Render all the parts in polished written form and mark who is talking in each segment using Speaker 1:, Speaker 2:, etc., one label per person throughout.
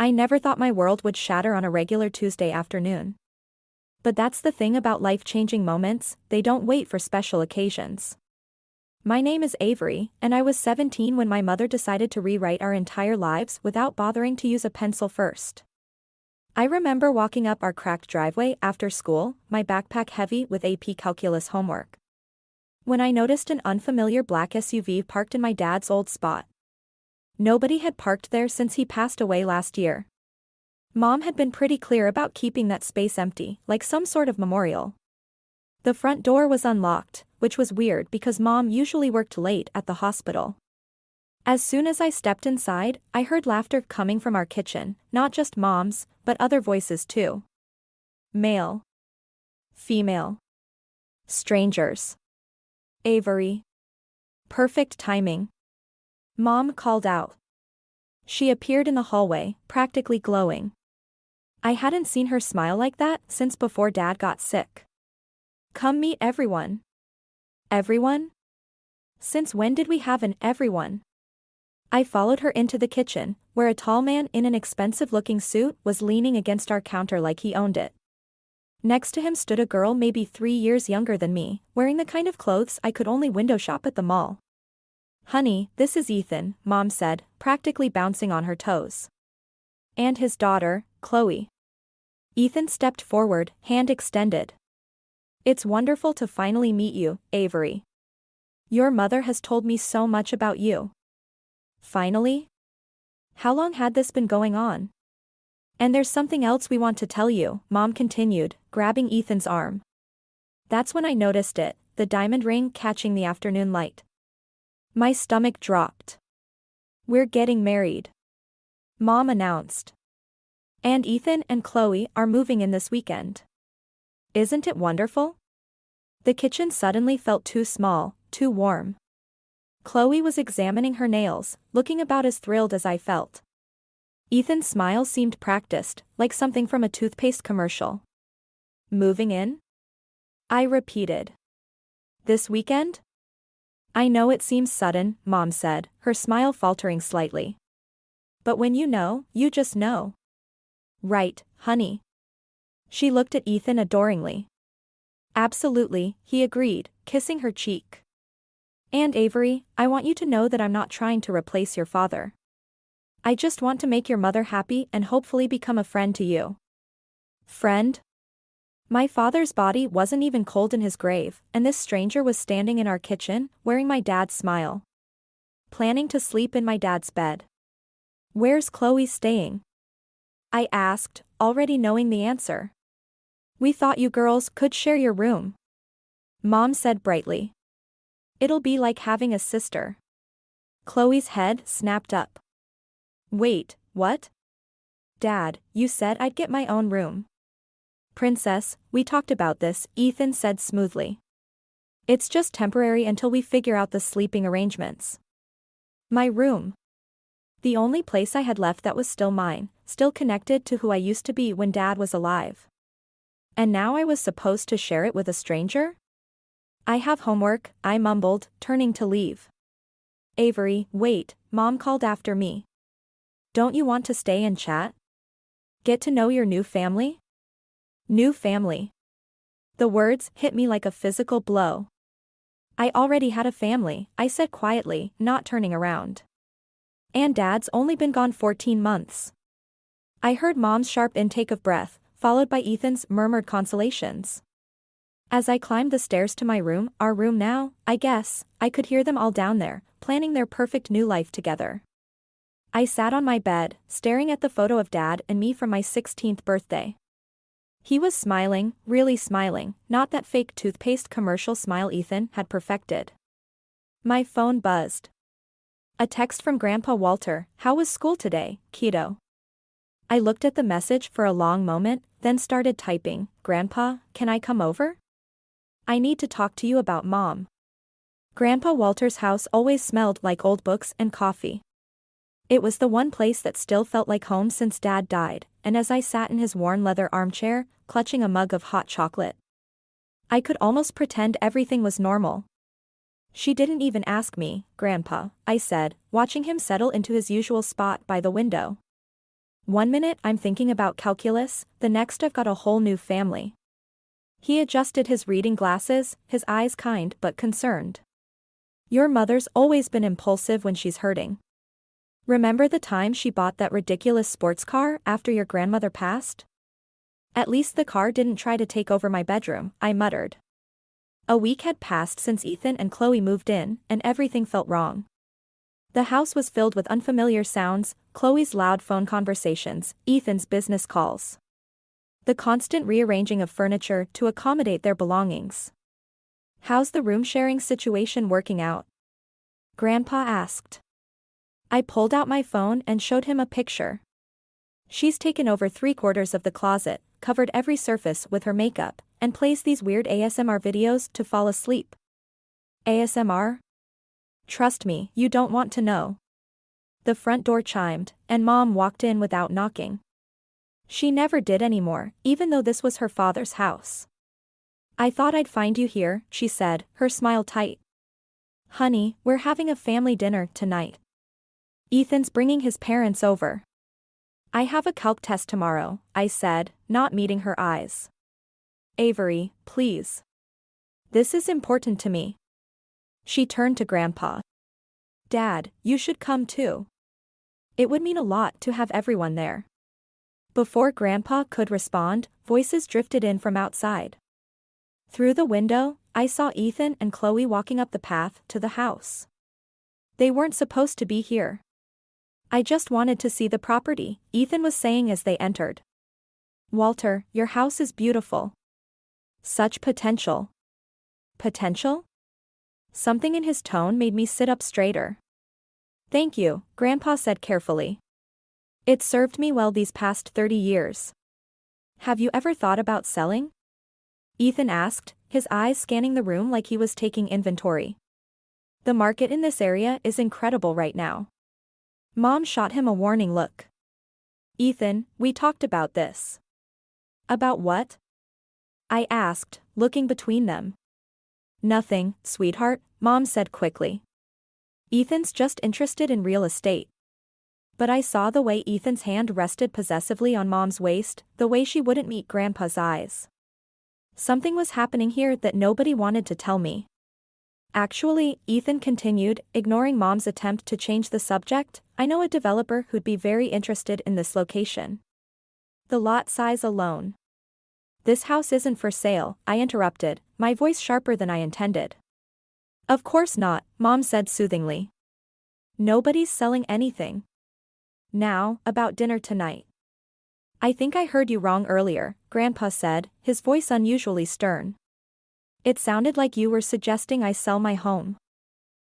Speaker 1: I never thought my world would shatter on a regular Tuesday afternoon. But that's the thing about life-changing moments, they don't wait for special occasions. My name is Avery, and I was 17 when my mother decided to rewrite our entire lives without bothering to use a pencil first. I remember walking up our cracked driveway after school, my backpack heavy with AP calculus homework, when I noticed an unfamiliar black SUV parked in my dad's old spot. Nobody had parked there since he passed away last year. Mom had been pretty clear about keeping that space empty, like some sort of memorial. The front door was unlocked, which was weird because Mom usually worked late at the hospital. As soon as I stepped inside, I heard laughter coming from our kitchen, not just Mom's, but other voices too. Male. Female. Strangers. Avery. Perfect timing. Mom called out. She appeared in the hallway, practically glowing. I hadn't seen her smile like that since before Dad got sick. Come meet everyone. Everyone? Since when did we have an everyone? I followed her into the kitchen, where a tall man in an expensive-looking suit was leaning against our counter like he owned it. Next to him stood a girl maybe 3 years younger than me, wearing the kind of clothes I could only window shop at the mall. Honey, this is Ethan, Mom said, practically bouncing on her toes. And his daughter, Chloe. Ethan stepped forward, hand extended. It's wonderful to finally meet you, Avery. Your mother has told me so much about you. Finally? How long had this been going on? And there's something else we want to tell you, Mom continued, grabbing Ethan's arm. That's when I noticed it, the diamond ring catching the afternoon light. My stomach dropped. We're getting married. Mom announced. And Ethan and Chloe are moving in this weekend. Isn't it wonderful? The kitchen suddenly felt too small, too warm. Chloe was examining her nails, looking about as thrilled as I felt. Ethan's smile seemed practiced, like something from a toothpaste commercial. Moving in? I repeated. This weekend? I know it seems sudden, Mom said, her smile faltering slightly. But when you just know. Right, honey. She looked at Ethan adoringly. Absolutely, he agreed, kissing her cheek. And Avery, I want you to know that I'm not trying to replace your father. I just want to make your mother happy and hopefully become a friend to you. Friend? My father's body wasn't even cold in his grave, and this stranger was standing in our kitchen, wearing my dad's smile. Planning to sleep in my dad's bed. Where's Chloe staying? I asked, already knowing the answer. We thought you girls could share your room. Mom said brightly. It'll be like having a sister. Chloe's head snapped up. Wait, what? Dad, you said I'd get my own room. Princess, we talked about this, Ethan said smoothly. It's just temporary until we figure out the sleeping arrangements. My room. The only place I had left that was still mine, still connected to who I used to be when Dad was alive. And now I was supposed to share it with a stranger? I have homework, I mumbled, turning to leave. Avery, wait, Mom called after me. Don't you want to stay and chat? Get to know your new family? New family. The words hit me like a physical blow. I already had a family, I said quietly, not turning around. And Dad's only been gone 14 months. I heard Mom's sharp intake of breath, followed by Ethan's murmured consolations. As I climbed the stairs to my room, our room now, I guess, I could hear them all down there, planning their perfect new life together. I sat on my bed, staring at the photo of Dad and me from my 16th birthday. He was smiling, really smiling, not that fake toothpaste commercial smile Ethan had perfected. My phone buzzed. A text from Grandpa Walter, how was school today, kiddo? I looked at the message for a long moment, then started typing, Grandpa, can I come over? I need to talk to you about Mom. Grandpa Walter's house always smelled like old books and coffee. It was the one place that still felt like home since Dad died, and as I sat in his worn leather armchair, clutching a mug of hot chocolate, I could almost pretend everything was normal. She didn't even ask me, Grandpa, I said, watching him settle into his usual spot by the window. One minute I'm thinking about calculus, the next I've got a whole new family. He adjusted his reading glasses, his eyes kind but concerned. Your mother's always been impulsive when she's hurting. Remember the time she bought that ridiculous sports car after your grandmother passed? At least the car didn't try to take over my bedroom, I muttered. A week had passed since Ethan and Chloe moved in, and everything felt wrong. The house was filled with unfamiliar sounds, Chloe's loud phone conversations, Ethan's business calls. The constant rearranging of furniture to accommodate their belongings. How's the room-sharing situation working out? Grandpa asked. I pulled out my phone and showed him a picture. She's taken over 3/4 of the closet, covered every surface with her makeup, and plays these weird ASMR videos to fall asleep. ASMR? Trust me, you don't want to know. The front door chimed, and Mom walked in without knocking. She never did anymore, even though this was her father's house. I thought I'd find you here, she said, her smile tight. Honey, we're having a family dinner tonight. Ethan's bringing his parents over. I have a calc test tomorrow, I said, not meeting her eyes. Avery, please. This is important to me. She turned to Grandpa. Dad, you should come too. It would mean a lot to have everyone there. Before Grandpa could respond, voices drifted in from outside. Through the window, I saw Ethan and Chloe walking up the path to the house. They weren't supposed to be here. I just wanted to see the property, Ethan was saying as they entered. Walter, your house is beautiful. Such potential. Potential? Something in his tone made me sit up straighter. Thank you, Grandpa said carefully. It served me well these past 30 years. Have you ever thought about selling? Ethan asked, his eyes scanning the room like he was taking inventory. The market in this area is incredible right now. Mom shot him a warning look. Ethan, we talked about this. About what? I asked, looking between them. Nothing, sweetheart, Mom said quickly. Ethan's just interested in real estate. But I saw the way Ethan's hand rested possessively on Mom's waist, the way she wouldn't meet Grandpa's eyes. Something was happening here that nobody wanted to tell me. Actually, Ethan continued, ignoring Mom's attempt to change the subject, I know a developer who'd be very interested in this location. The lot size alone. This house isn't for sale, I interrupted, my voice sharper than I intended. Of course not, Mom said soothingly. Nobody's selling anything. Now, about dinner tonight. I think I heard you wrong earlier, Grandpa said, his voice unusually stern. It sounded like you were suggesting I sell my home.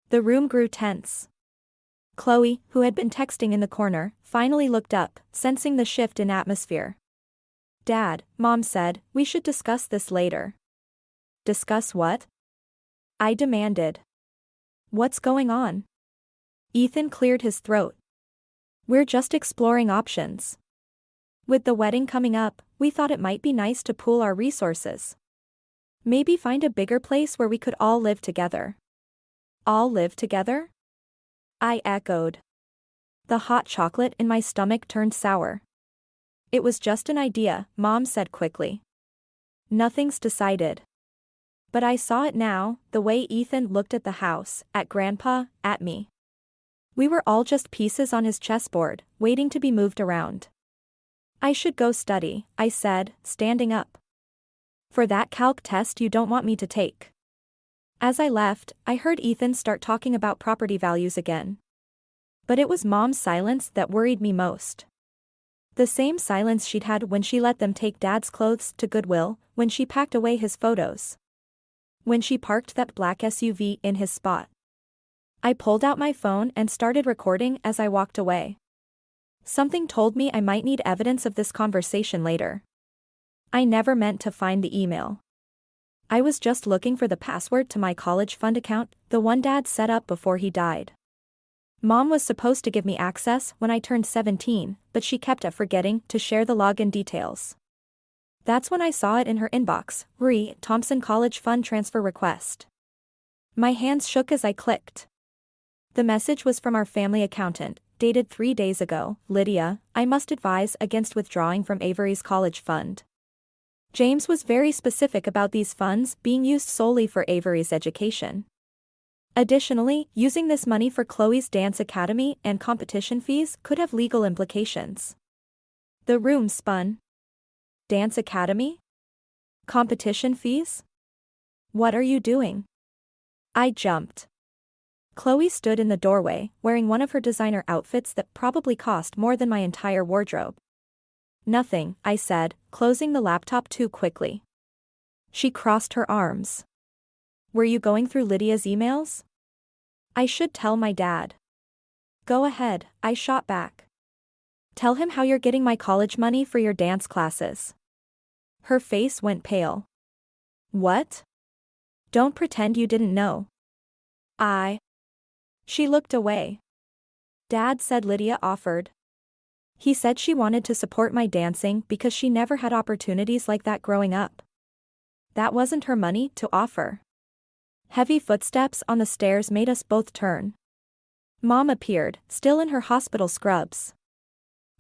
Speaker 1: The room grew tense. Chloe, who had been texting in the corner, finally looked up, sensing the shift in atmosphere. Dad, Mom said, we should discuss this later. Discuss what? I demanded. What's going on? Ethan cleared his throat. We're just exploring options. With the wedding coming up, we thought it might be nice to pool our resources. Maybe find a bigger place where we could all live together. All live together? I echoed. The hot chocolate in my stomach turned sour. It was just an idea, Mom said quickly. Nothing's decided. But I saw it now, the way Ethan looked at the house, at Grandpa, at me. We were all just pieces on his chessboard, waiting to be moved around. I should go study, I said, standing up. For that calc test you don't want me to take. As I left, I heard Ethan start talking about property values again. But it was Mom's silence that worried me most. The same silence she'd had when she let them take Dad's clothes to Goodwill, when she packed away his photos. When she parked that black SUV in his spot. I pulled out my phone and started recording as I walked away. Something told me I might need evidence of this conversation later. I never meant to find the email. I was just looking for the password to my college fund account, the one Dad set up before he died. Mom was supposed to give me access when I turned 17, but she kept forgetting to share the login details. That's when I saw it in her inbox, Thompson College Fund Transfer Request. My hands shook as I clicked. The message was from our family accountant, dated 3 days ago. Lydia, I must advise against withdrawing from Avery's college fund. James was very specific about these funds being used solely for Avery's education. Additionally, using this money for Chloe's dance academy and competition fees could have legal implications. The room spun. Dance academy? Competition fees? What are you doing? I jumped. Chloe stood in the doorway, wearing one of her designer outfits that probably cost more than my entire wardrobe. Nothing, I said, closing the laptop too quickly. She crossed her arms. Were you going through Lydia's emails? I should tell my dad. Go ahead, I shot back. Tell him how you're getting my college money for your dance classes. Her face went pale. What? Don't pretend you didn't know. She looked away. Dad said Lydia offered. He said she wanted to support my dancing because she never had opportunities like that growing up. That wasn't her money to offer. Heavy footsteps on the stairs made us both turn. Mom appeared, still in her hospital scrubs.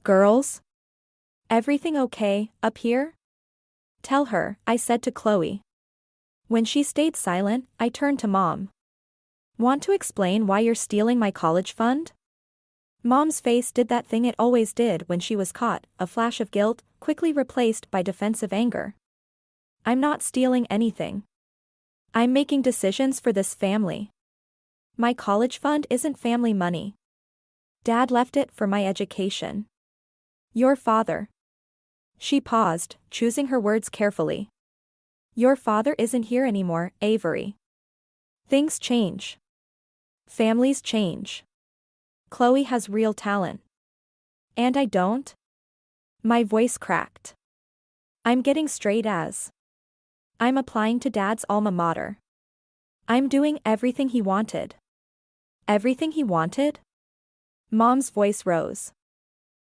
Speaker 1: Girls? Everything okay, up here? Tell her, I said to Chloe. When she stayed silent, I turned to Mom. Want to explain why you're stealing my college fund? Mom's face did that thing it always did when she was caught, a flash of guilt, quickly replaced by defensive anger. I'm not stealing anything. I'm making decisions for this family. My college fund isn't family money. Dad left it for my education. Your father. She paused, choosing her words carefully. Your father isn't here anymore, Avery. Things change. Families change. Chloe has real talent. And I don't? My voice cracked. I'm getting straight A's. I'm applying to Dad's alma mater. I'm doing everything he wanted. Everything he wanted? Mom's voice rose.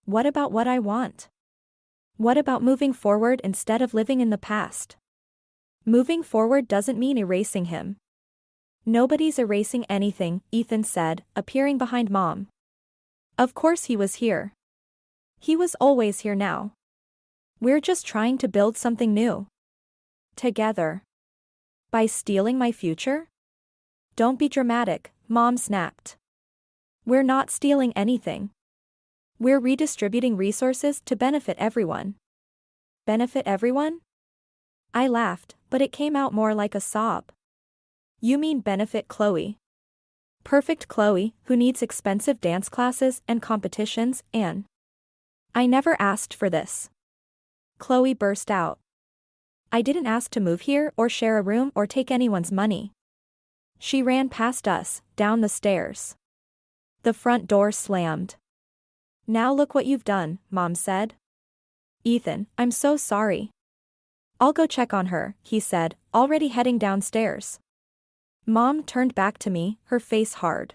Speaker 1: What about what I want? What about moving forward instead of living in the past? Moving forward doesn't mean erasing him. Nobody's erasing anything, Ethan said, appearing behind Mom. Of course he was here. He was always here now. We're just trying to build something new. Together. By stealing my future? Don't be dramatic, Mom snapped. We're not stealing anything. We're redistributing resources to benefit everyone. Benefit everyone? I laughed, but it came out more like a sob. You mean benefit Chloe. Perfect Chloe, who needs expensive dance classes and competitions, and I never asked for this. Chloe burst out. I didn't ask to move here or share a room or take anyone's money. She ran past us, down the stairs. The front door slammed. Now look what you've done, Mom said. Ethan, I'm so sorry. I'll go check on her, he said, already heading downstairs. Mom turned back to me, her face hard.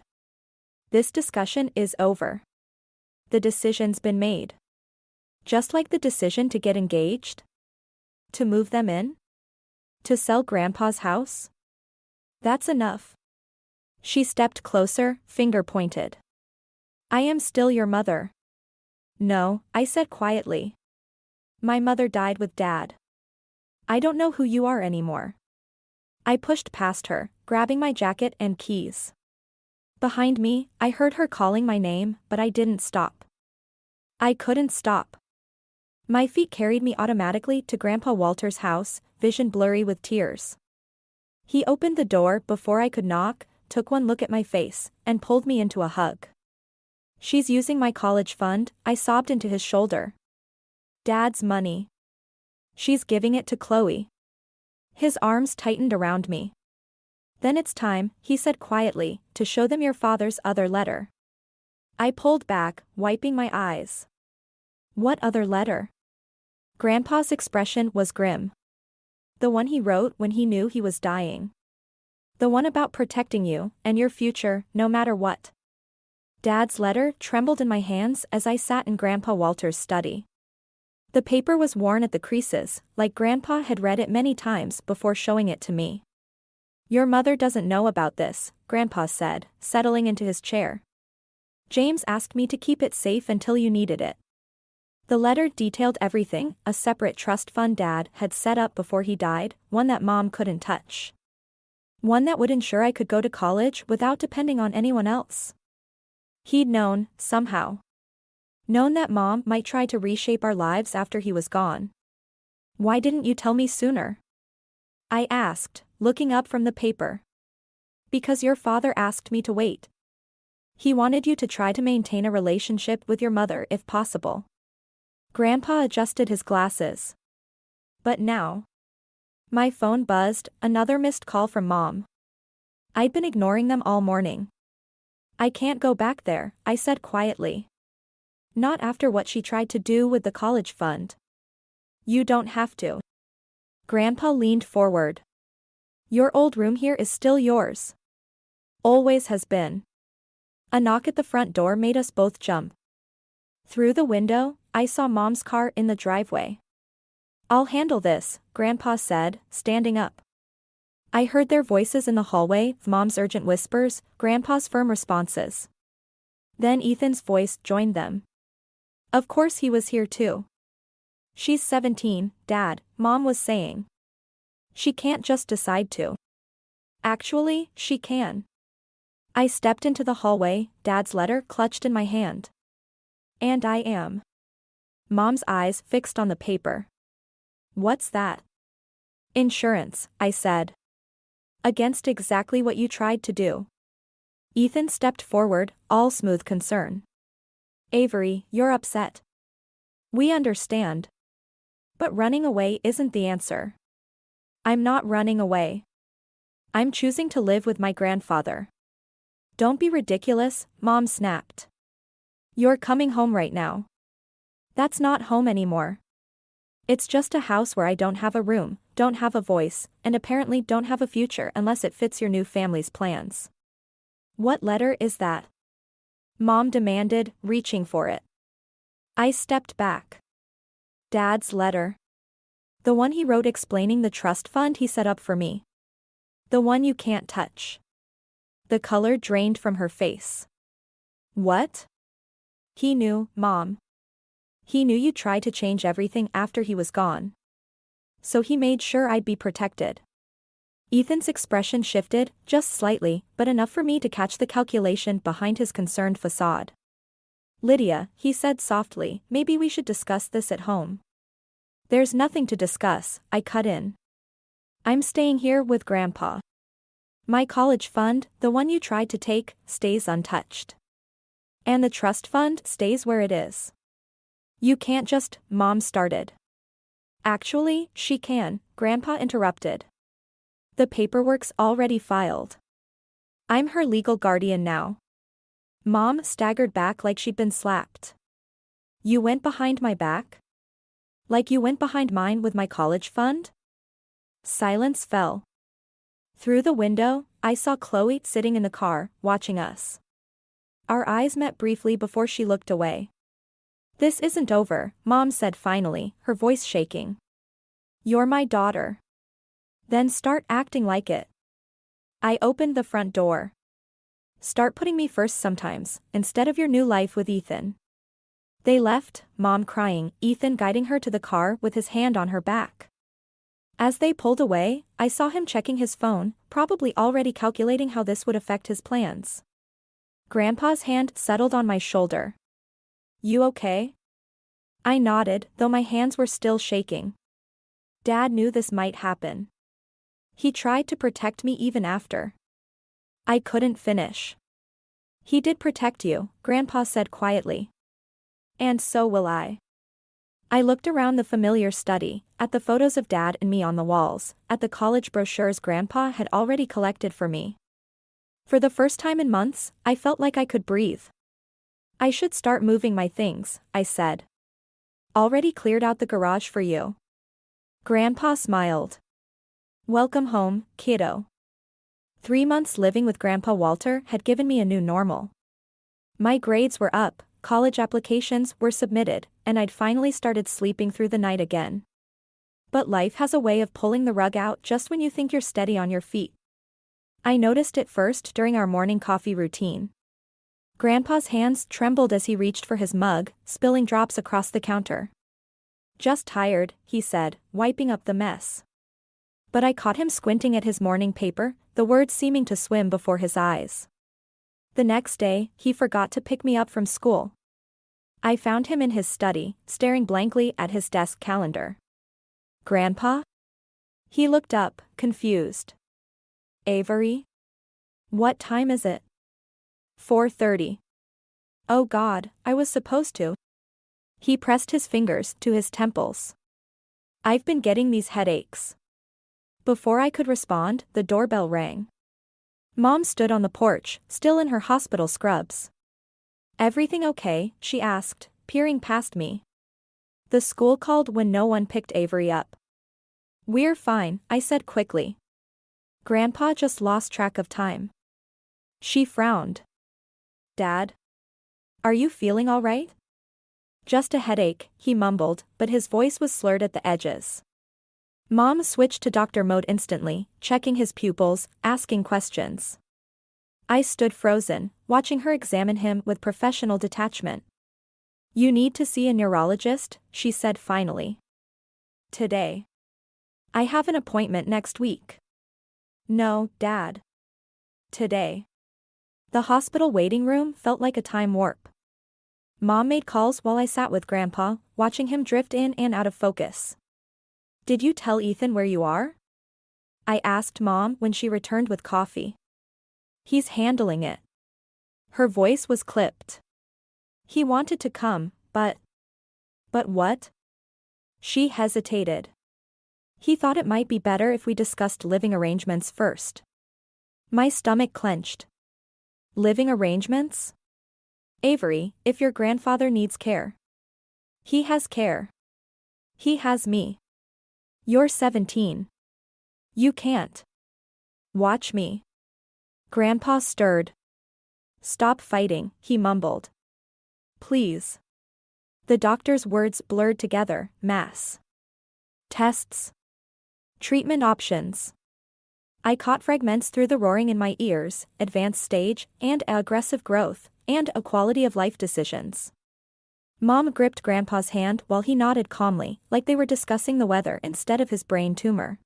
Speaker 1: This discussion is over. The decision's been made. Just like the decision to get engaged? To move them in? To sell Grandpa's house? That's enough. She stepped closer, finger pointed. I am still your mother. No, I said quietly. My mother died with Dad. I don't know who you are anymore. I pushed past her, grabbing my jacket and keys. Behind me, I heard her calling my name, but I didn't stop. I couldn't stop. My feet carried me automatically to Grandpa Walter's house, vision blurry with tears. He opened the door before I could knock, took one look at my face, and pulled me into a hug. She's using my college fund, I sobbed into his shoulder. Dad's money. She's giving it to Chloe. His arms tightened around me. Then it's time, he said quietly, to show them your father's other letter. I pulled back, wiping my eyes. What other letter? Grandpa's expression was grim. The one he wrote when he knew he was dying. The one about protecting you, and your future, no matter what. Dad's letter trembled in my hands as I sat in Grandpa Walter's study. The paper was worn at the creases, like Grandpa had read it many times before showing it to me. Your mother doesn't know about this, Grandpa said, settling into his chair. James asked me to keep it safe until you needed it. The letter detailed everything: a separate trust fund Dad had set up before he died, one that Mom couldn't touch. One that would ensure I could go to college without depending on anyone else. He'd known, somehow. Known that Mom might try to reshape our lives after he was gone. Why didn't you tell me sooner? I asked, looking up from the paper. Because your father asked me to wait. He wanted you to try to maintain a relationship with your mother if possible. Grandpa adjusted his glasses. But now. My phone buzzed, another missed call from Mom. I'd been ignoring them all morning. I can't go back there, I said quietly. Not after what she tried to do with the college fund. You don't have to. Grandpa leaned forward. Your old room here is still yours. Always has been. A knock at the front door made us both jump. Through the window, I saw Mom's car in the driveway. I'll handle this, Grandpa said, standing up. I heard their voices in the hallway, Mom's urgent whispers, Grandpa's firm responses. Then Ethan's voice joined them. Of course he was here too. She's 17, Dad, Mom was saying. She can't just decide to. Actually, she can. I stepped into the hallway, Dad's letter clutched in my hand. And I am. Mom's eyes fixed on the paper. What's that? Insurance, I said. Against exactly what you tried to do. Ethan stepped forward, all smooth concern. Avery, you're upset. We understand. But running away isn't the answer. I'm not running away. I'm choosing to live with my grandfather. Don't be ridiculous, Mom snapped. You're coming home right now. That's not home anymore. It's just a house where I don't have a room, don't have a voice, and apparently don't have a future unless it fits your new family's plans. What letter is that? Mom demanded, reaching for it. I stepped back. Dad's letter. The one he wrote explaining the trust fund he set up for me. The one you can't touch. The color drained from her face. What? He knew, Mom. He knew you'd try to change everything after he was gone. So he made sure I'd be protected. Ethan's expression shifted, just slightly, but enough for me to catch the calculation behind his concerned facade. Lydia, he said softly, maybe we should discuss this at home. There's nothing to discuss, I cut in. I'm staying here with Grandpa. My college fund, the one you tried to take, stays untouched. And the trust fund stays where it is. You can't just, Mom started. Actually, she can, Grandpa interrupted. The paperwork's already filed. I'm her legal guardian now. Mom staggered back like she'd been slapped. You went behind my back? Like you went behind mine with my college fund? Silence fell. Through the window, I saw Chloe sitting in the car, watching us. Our eyes met briefly before she looked away. This isn't over, Mom said finally, her voice shaking. You're my daughter. Then start acting like it. I opened the front door. Start putting me first sometimes, instead of your new life with Ethan. They left, Mom crying, Ethan guiding her to the car with his hand on her back. As they pulled away, I saw him checking his phone, probably already calculating how this would affect his plans. Grandpa's hand settled on my shoulder. You okay? I nodded, though my hands were still shaking. Dad knew this might happen. He tried to protect me even after. I couldn't finish. He did protect you, Grandpa said quietly. And so will I. I looked around the familiar study, at the photos of Dad and me on the walls, at the college brochures Grandpa had already collected for me. For the first time in months, I felt like I could breathe. I should start moving my things, I said. Already cleared out the garage for you. Grandpa smiled. Welcome home, kiddo. 3 months living with Grandpa Walter had given me a new normal. My grades were up, college applications were submitted, and I'd finally started sleeping through the night again. But life has a way of pulling the rug out just when you think you're steady on your feet. I noticed it first during our morning coffee routine. Grandpa's hands trembled as he reached for his mug, spilling drops across the counter. "Just tired," he said, wiping up the mess. But I caught him squinting at his morning paper, the words seeming to swim before his eyes. The next day, he forgot to pick me up from school. I found him in his study, staring blankly at his desk calendar. "Grandpa?" He looked up, confused. "Avery? What time is it?" 4:30. "Oh God, I was supposed to." He pressed his fingers to his temples. "I've been getting these headaches." Before I could respond, the doorbell rang. Mom stood on the porch, still in her hospital scrubs. "Everything okay?" she asked, peering past me. "The school called when no one picked Avery up." "We're fine," I said quickly. "Grandpa just lost track of time." She frowned. "Dad? Are you feeling all right?" "Just a headache," he mumbled, but his voice was slurred at the edges. Mom switched to doctor mode instantly, checking his pupils, asking questions. I stood frozen, watching her examine him with professional detachment. "You need to see a neurologist," she said finally. "Today. I have an appointment next week." "No, Dad. Today." The hospital waiting room felt like a time warp. Mom made calls while I sat with Grandpa, watching him drift in and out of focus. "Did you tell Ethan where you are?" I asked Mom when she returned with coffee. "He's handling it." Her voice was clipped. "He wanted to come, but..." "But what?" She hesitated. "He thought it might be better if we discussed living arrangements first." My stomach clenched. Living arrangements? "Avery, if your grandfather needs care." "He has care. He has me." "You're 17. You can't." "Watch me." Grandpa stirred. "Stop fighting," he mumbled. "Please." The doctor's words blurred together, mass. Tests. Treatment options. I caught fragments through the roaring in my ears, advanced stage, and aggressive growth, and a quality of life decisions. Mom gripped Grandpa's hand while he nodded calmly, like they were discussing the weather instead of his brain tumor.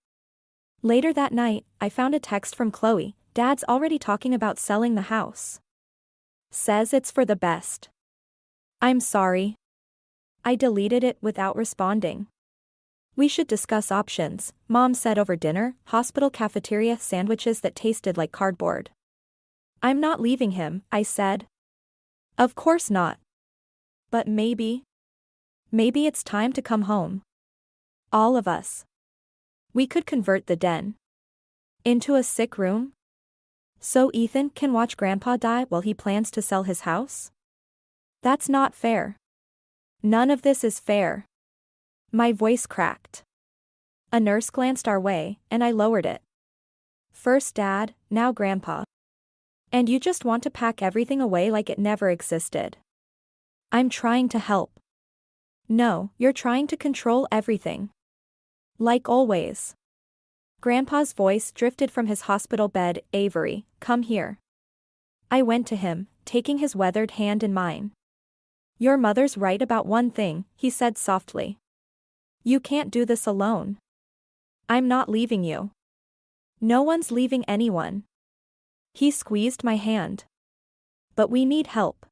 Speaker 1: Later that night, I found a text from Chloe. "Dad's already talking about selling the house. Says it's for the best." "I'm sorry." I deleted it without responding. "We should discuss options," Mom said over dinner, hospital cafeteria sandwiches that tasted like cardboard. "I'm not leaving him," I said. "Of course not. But maybe it's time to come home. All of us. We could convert the den into a sick room. So Ethan can watch Grandpa die while he plans to sell his house? That's not fair. None of this is fair." My voice cracked. A nurse glanced our way, and I lowered it. "First Dad, now Grandpa. And you just want to pack everything away like it never existed." "I'm trying to help." "No, you're trying to control everything. Like always." Grandpa's voice drifted from his hospital bed. "Avery, come here." I went to him, taking his weathered hand in mine. "Your mother's right about one thing," he said softly. "You can't do this alone. I'm not leaving you. No one's leaving anyone." He squeezed my hand. "But we need help.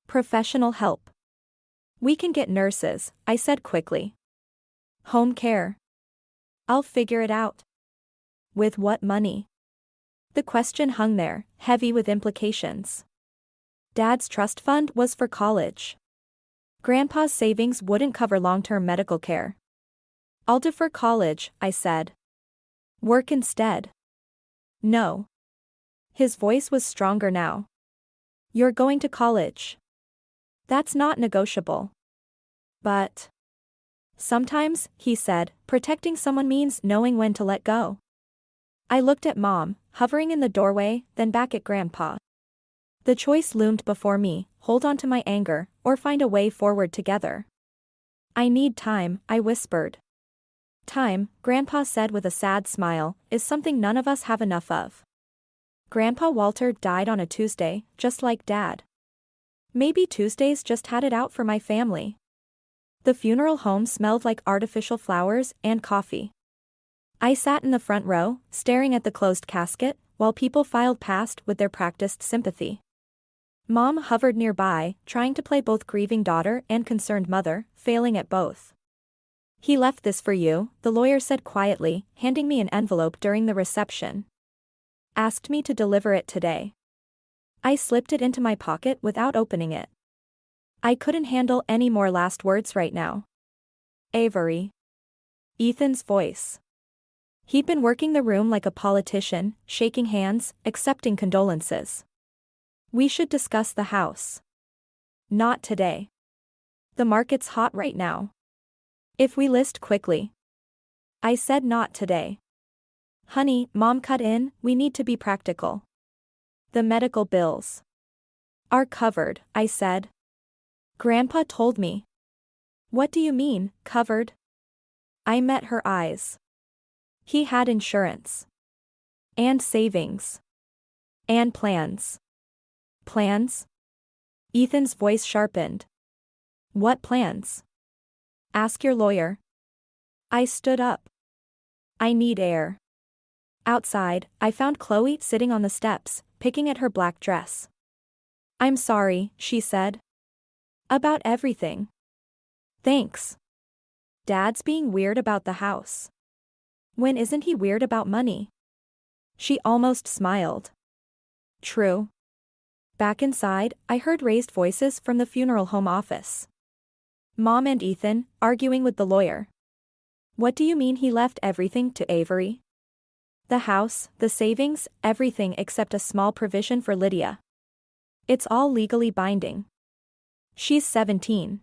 Speaker 1: Professional help. We can get nurses," I said quickly. "Home care. I'll figure it out." "With what money?" The question hung there, heavy with implications. Dad's trust fund was for college. Grandpa's savings wouldn't cover long-term medical care. "I'll defer college," I said. "Work instead." "No." His voice was stronger now. "You're going to college. That's not negotiable." "But..." "Sometimes," he said, "protecting someone means knowing when to let go." I looked at Mom, hovering in the doorway, then back at Grandpa. The choice loomed before me: hold on to my anger, or find a way forward together. "I need time," I whispered. "Time," Grandpa said with a sad smile, "is something none of us have enough of." Grandpa Walter died on a Tuesday, just like Dad. Maybe Tuesdays just had it out for my family. The funeral home smelled like artificial flowers and coffee. I sat in the front row, staring at the closed casket, while people filed past with their practiced sympathy. Mom hovered nearby, trying to play both grieving daughter and concerned mother, failing at both. "He left this for you," the lawyer said quietly, handing me an envelope during the reception. "Asked me to deliver it today." I slipped it into my pocket without opening it. I couldn't handle any more last words right now. "Avery." Ethan's voice. He'd been working the room like a politician, shaking hands, accepting condolences. "We should discuss the house." "Not today. The market's hot right now. If we list quickly." I said not today. "Honey," Mom cut in, "we need to be practical. The medical bills are covered," I said. "Grandpa told me." "What do you mean, covered?" I met her eyes. "He had insurance. And savings. And plans." "Plans?" Ethan's voice sharpened. "What plans?" "Ask your lawyer." I stood up. "I need air." Outside, I found Chloe sitting on the steps, picking at her black dress. "I'm sorry," she said. "About everything." "Thanks." "Dad's being weird about the house." "When isn't he weird about money?" She almost smiled. "True." Back inside, I heard raised voices from the funeral home office. Mom and Ethan, arguing with the lawyer. "What do you mean he left everything to Avery?" "The house, the savings, everything except a small provision for Lydia. It's all legally binding. She's 17.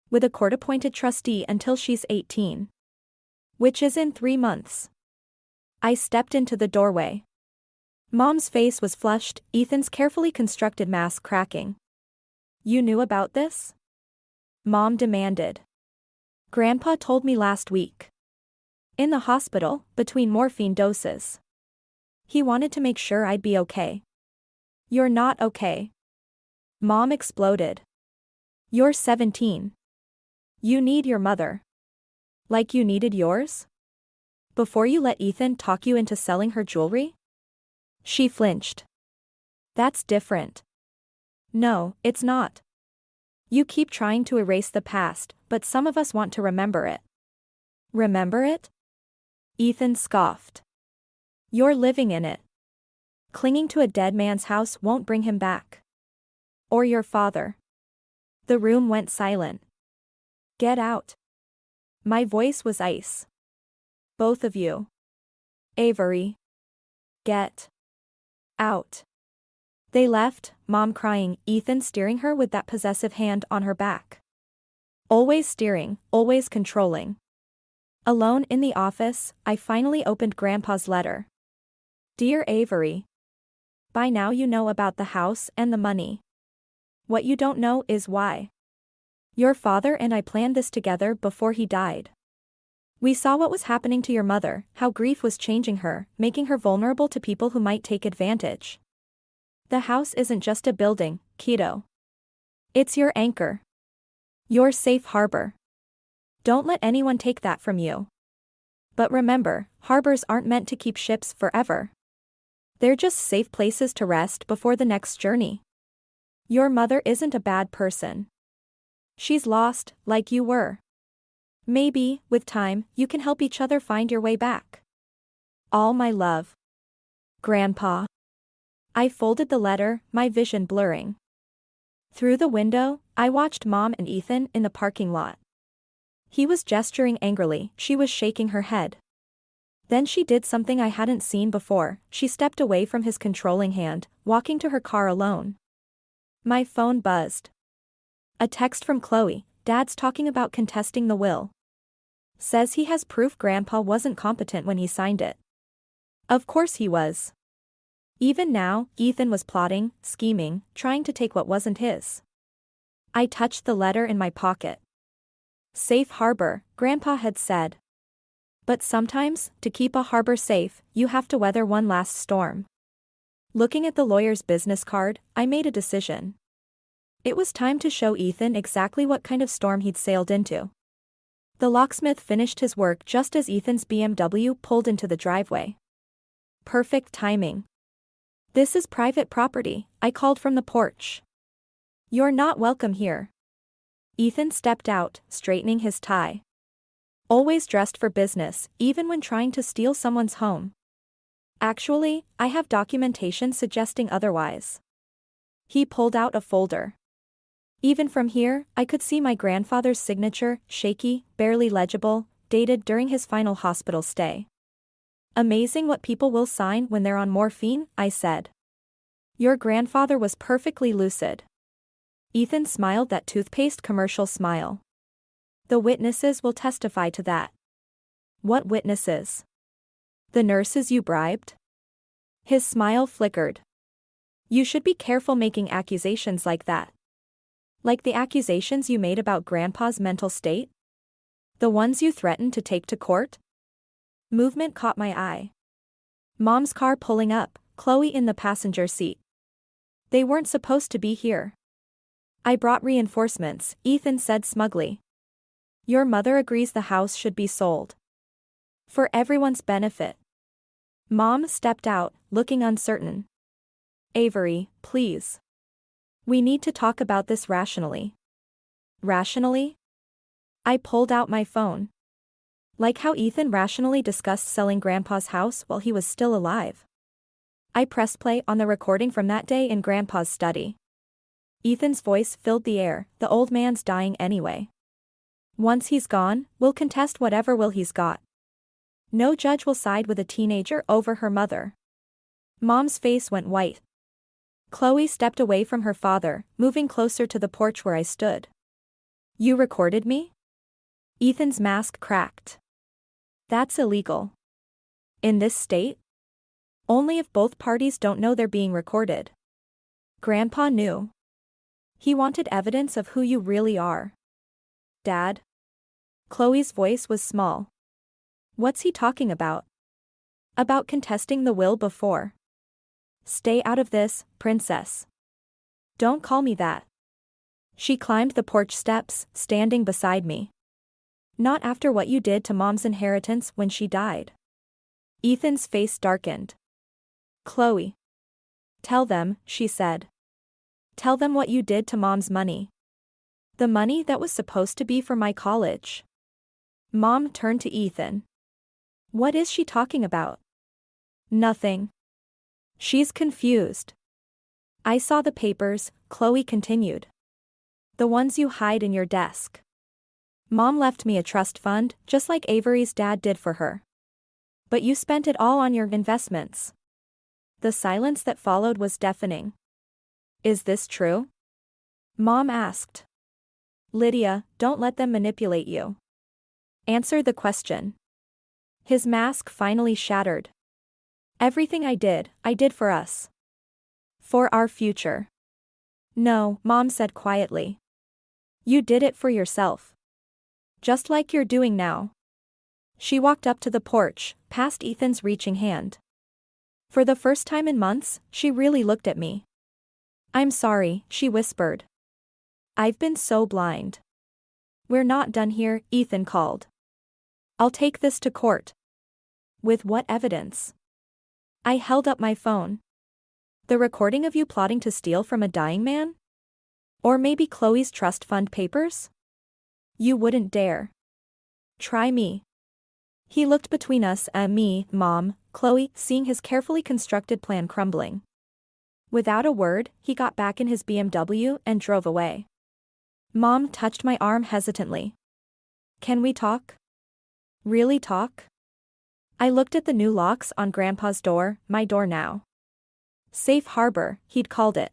Speaker 1: With a court-appointed trustee until she's 18. Which is in 3 months." I stepped into the doorway. Mom's face was flushed, Ethan's carefully constructed mask cracking. "You knew about this?" Mom demanded. "Grandpa told me last week. In the hospital, between morphine doses. He wanted to make sure I'd be okay." "You're not okay." Mom exploded. "You're 17. You need your mother. Like you needed yours? Before you let Ethan talk you into selling her jewelry?" She flinched. "That's different." "No, it's not. You keep trying to erase the past, but some of us want to remember it." "Remember it?" Ethan scoffed. "You're living in it. Clinging to a dead man's house won't bring him back. Or your father." The room went silent. "Get out." My voice was ice. "Both of you." "Avery. Get out." They left, Mom crying, Ethan steering her with that possessive hand on her back. Always steering, always controlling. Alone in the office, I finally opened Grandpa's letter. "Dear Avery. By now you know about the house and the money. What you don't know is why. Your father and I planned this together before he died. We saw what was happening to your mother, how grief was changing her, making her vulnerable to people who might take advantage. The house isn't just a building, kiddo. It's your anchor. Your safe harbor. Don't let anyone take that from you. But remember, harbors aren't meant to keep ships forever. They're just safe places to rest before the next journey. Your mother isn't a bad person. She's lost, like you were. Maybe, with time, you can help each other find your way back. All my love. Grandpa." I folded the letter, my vision blurring. Through the window, I watched Mom and Ethan in the parking lot. He was gesturing angrily, she was shaking her head. Then she did something I hadn't seen before, she stepped away from his controlling hand, walking to her car alone. My phone buzzed. A text from Chloe, "Dad's talking about contesting the will. Says he has proof Grandpa wasn't competent when he signed it." Of course he was. Even now, Ethan was plotting, scheming, trying to take what wasn't his. I touched the letter in my pocket. Safe harbor, Grandpa had said. But sometimes, to keep a harbor safe, you have to weather one last storm. Looking at the lawyer's business card, I made a decision. It was time to show Ethan exactly what kind of storm he'd sailed into. The locksmith finished his work just as Ethan's BMW pulled into the driveway. Perfect timing. "This is private property," I called from the porch. "You're not welcome here." Ethan stepped out, straightening his tie. Always dressed for business, even when trying to steal someone's home. "Actually, I have documentation suggesting otherwise." He pulled out a folder. Even from here, I could see my grandfather's signature, shaky, barely legible, dated during his final hospital stay. "Amazing what people will sign when they're on morphine," I said. "Your grandfather was perfectly lucid." Ethan smiled that toothpaste commercial smile. "The witnesses will testify to that." "What witnesses?" "The nurses you bribed?" His smile flickered. "You should be careful making accusations like that." "Like the accusations you made about Grandpa's mental state? The ones you threatened to take to court?" Movement caught my eye. Mom's car pulling up, Chloe in the passenger seat. "They weren't supposed to be here." "I brought reinforcements," Ethan said smugly. "Your mother agrees the house should be sold. For everyone's benefit." Mom stepped out, looking uncertain. "Avery, please. We need to talk about this rationally." "Rationally?" I pulled out my phone. Like how Ethan rationally discussed selling Grandpa's house while he was still alive. I pressed play on the recording from that day in Grandpa's study. Ethan's voice filled the air. "The old man's dying anyway. Once he's gone, we'll contest whatever will he's got. No judge will side with a teenager over her mother." Mom's face went white. Chloe stepped away from her father, moving closer to the porch where I stood. "You recorded me?" Ethan's mask cracked. "That's illegal." "In this state?" "Only if both parties don't know they're being recorded." "Grandpa knew. He wanted evidence of who you really are." "Dad?" Chloe's voice was small. "What's he talking about?" "About contesting the will before." "Stay out of this, princess." "Don't call me that." She climbed the porch steps, standing beside me. "Not after what you did to Mom's inheritance when she died." Ethan's face darkened. "Chloe." "Tell them," she said. "Tell them what you did to Mom's money. The money that was supposed to be for my college." Mom turned to Ethan. "What is she talking about?" "Nothing. She's confused." "I saw the papers," Chloe continued. "The ones you hide in your desk. Mom left me a trust fund, just like Avery's dad did for her. But you spent it all on your investments." The silence that followed was deafening. "Is this true?" Mom asked. "Lydia, don't let them manipulate you. Answer the question." His mask finally shattered. "Everything I did for us. For our future." "No," Mom said quietly. "You did it for yourself. Just like you're doing now." She walked up to the porch, past Ethan's reaching hand. For the first time in months, she really looked at me. "I'm sorry," she whispered. "I've been so blind." "We're not done here," Ethan called. "I'll take this to court." "With what evidence?" I held up my phone. "The recording of you plotting to steal from a dying man? Or maybe Chloe's trust fund papers?" "You wouldn't dare. Try me." He looked between us and me, Mom, Chloe, seeing his carefully constructed plan crumbling. Without a word, he got back in his BMW and drove away. Mom touched my arm hesitantly. "Can we talk?" "Really talk?" I looked at the new locks on Grandpa's door, my door now. Safe harbor, he'd called it.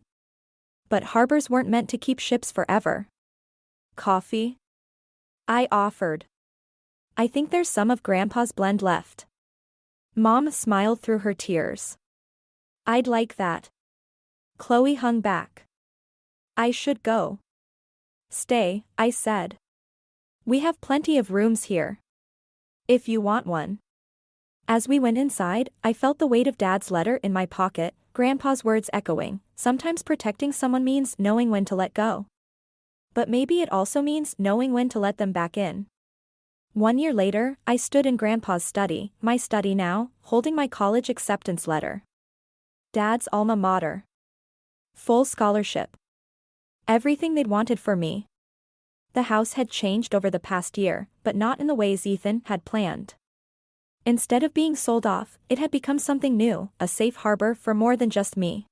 Speaker 1: But harbors weren't meant to keep ships forever. "Coffee?" I offered. "I think there's some of Grandpa's blend left." Mom smiled through her tears. "I'd like that." Chloe hung back. "I should go." "Stay," I said. "We have plenty of rooms here. If you want one." As we went inside, I felt the weight of Dad's letter in my pocket, Grandpa's words echoing, sometimes protecting someone means knowing when to let go. But maybe it also means knowing when to let them back in. 1 year later, I stood in Grandpa's study, my study now, holding my college acceptance letter. Dad's alma mater. Full scholarship. Everything they'd wanted for me. The house had changed over the past year, but not in the ways Ethan had planned. Instead of being sold off, it had become something new, a safe harbor for more than just me.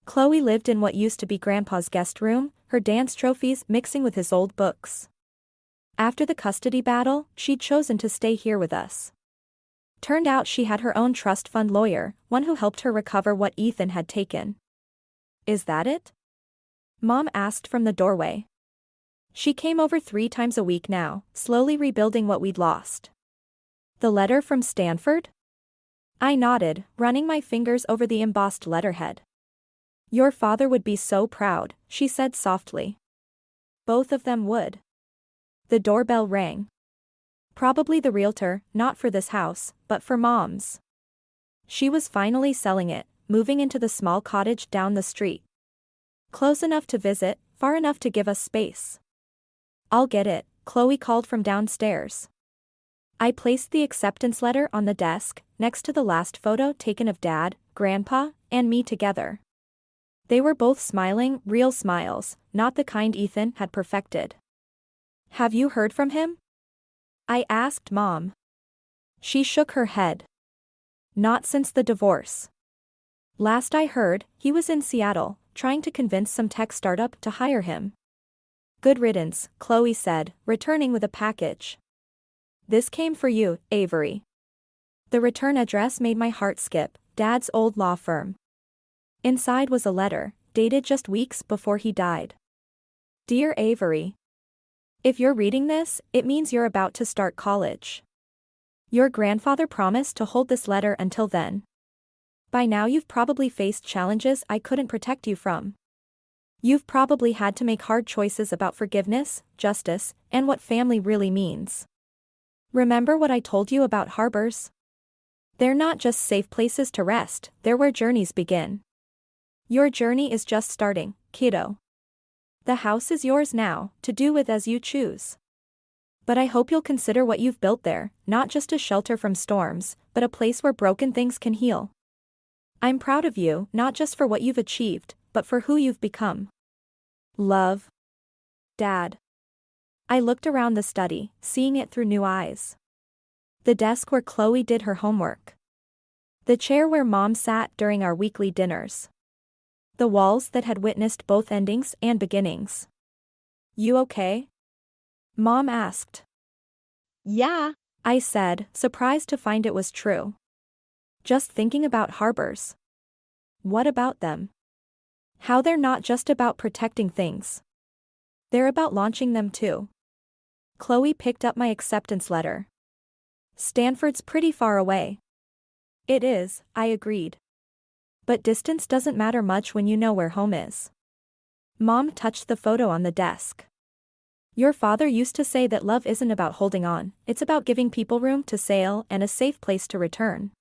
Speaker 1: Chloe lived in what used to be Grandpa's guest room, her dance trophies mixing with his old books. After the custody battle, she'd chosen to stay here with us. Turned out she had her own trust fund lawyer, one who helped her recover what Ethan had taken. Is that it? Mom asked from the doorway. She came over 3 times a week now, slowly rebuilding what we'd lost. The letter from Stanford? I nodded, running my fingers over the embossed letterhead. Your father would be so proud, she said softly. Both of them would. The doorbell rang. Probably the realtor, not for this house, but for Mom's. She was finally selling it, moving into the small cottage down the street. Close enough to visit, far enough to give us space. I'll get it, Chloe called from downstairs. I placed the acceptance letter on the desk, next to the last photo taken of Dad, Grandpa, and me together. They were both smiling, real smiles, not the kind Ethan had perfected. Have you heard from him? I asked Mom. She shook her head. Not since the divorce. Last I heard, he was in Seattle, trying to convince some tech startup to hire him. Good riddance, Chloe said, returning with a package. This came for you, Avery. The return address made my heart skip, Dad's old law firm. Inside was a letter, dated just weeks before he died. Dear Avery. If you're reading this, it means you're about to start college. Your grandfather promised to hold this letter until then. By now you've probably faced challenges I couldn't protect you from. You've probably had to make hard choices about forgiveness, justice, and what family really means. Remember what I told you about harbors? They're not just safe places to rest, they're where journeys begin. Your journey is just starting, kiddo. The house is yours now, to do with as you choose. But I hope you'll consider what you've built there, not just a shelter from storms, but a place where broken things can heal. I'm proud of you, not just for what you've achieved, but for who you've become. Love. Dad. I looked around the study, seeing it through new eyes. The desk where Chloe did her homework. The chair where Mom sat during our weekly dinners. The walls that had witnessed both endings and beginnings. You okay? Mom asked. Yeah, I said, surprised to find it was true. Just thinking about harbors. What about them? How they're not just about protecting things. They're about launching them too. Chloe picked up my acceptance letter. Stanford's pretty far away. It is, I agreed. But distance doesn't matter much when you know where home is. Mom touched the photo on the desk. Your father used to say that love isn't about holding on, it's about giving people room to sail and a safe place to return.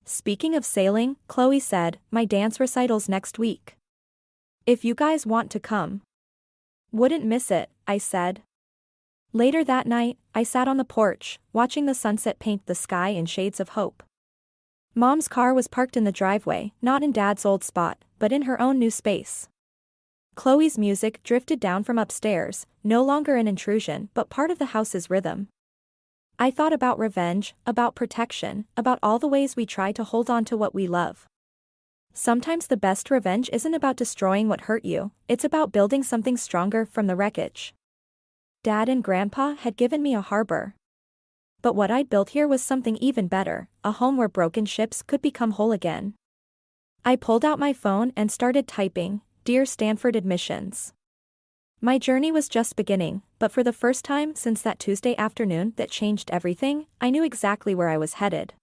Speaker 1: Speaking of sailing, Chloe said, my dance recital's next week. If you guys want to come. Wouldn't miss it, I said. Later that night, I sat on the porch, watching the sunset paint the sky in shades of hope. Mom's car was parked in the driveway, not in Dad's old spot, but in her own new space. Chloe's music drifted down from upstairs, no longer an intrusion but part of the house's rhythm. I thought about revenge, about protection, about all the ways we try to hold on to what we love. Sometimes the best revenge isn't about destroying what hurt you, it's about building something stronger from the wreckage. Dad and Grandpa had given me a harbor. But what I'd built here was something even better, a home where broken ships could become whole again. I pulled out my phone and started typing, Dear Stanford Admissions. My journey was just beginning, but for the first time since that Tuesday afternoon that changed everything, I knew exactly where I was headed.